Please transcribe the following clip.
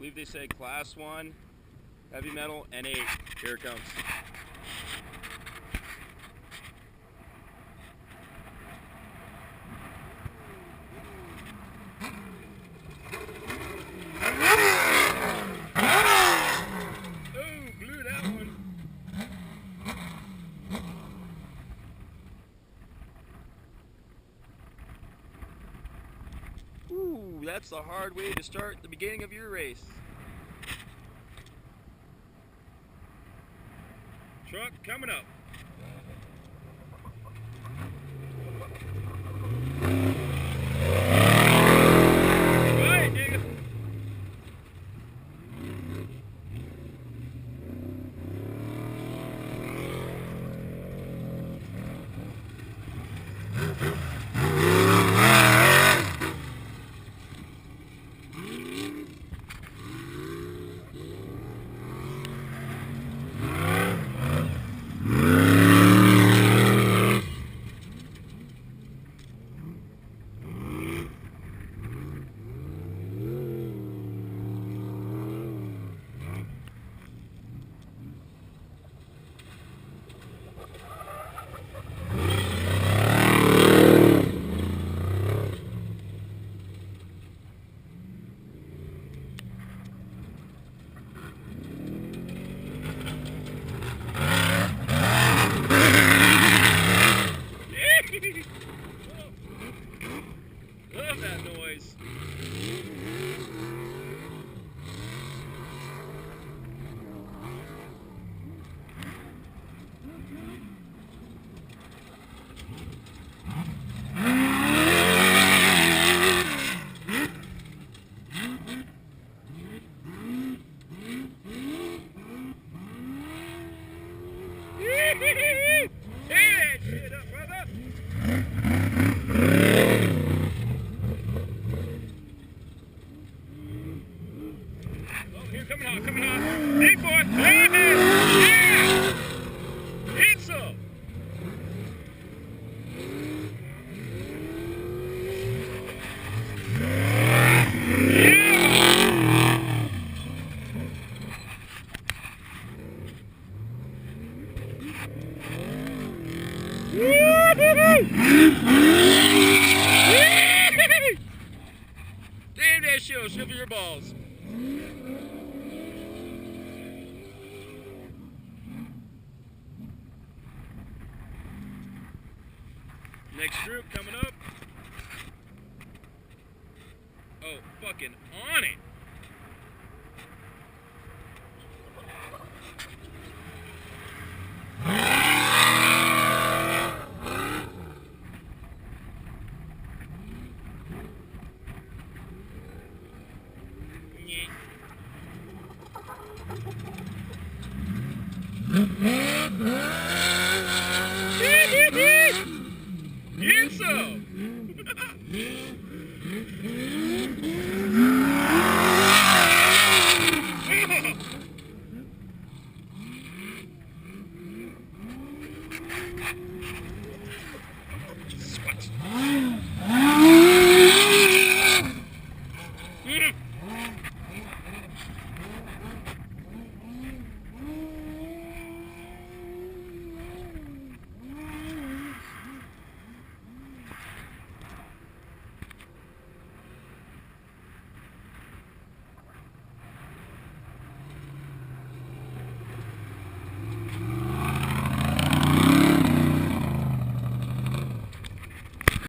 believe they say Class 1, Heavy Metal, N8. Here it comes. Oh, blew that one. Ooh, that's the hard way to start the beginning of your race. Truck coming up. Right, nigga. Love that noise. Tear that shit up, brother. Oh, here, coming on, coming on. Big boy. Yeah! Hit some. Damn that show, shiver your balls. Next group coming up. Oh, fucking on it. Get some! Swat.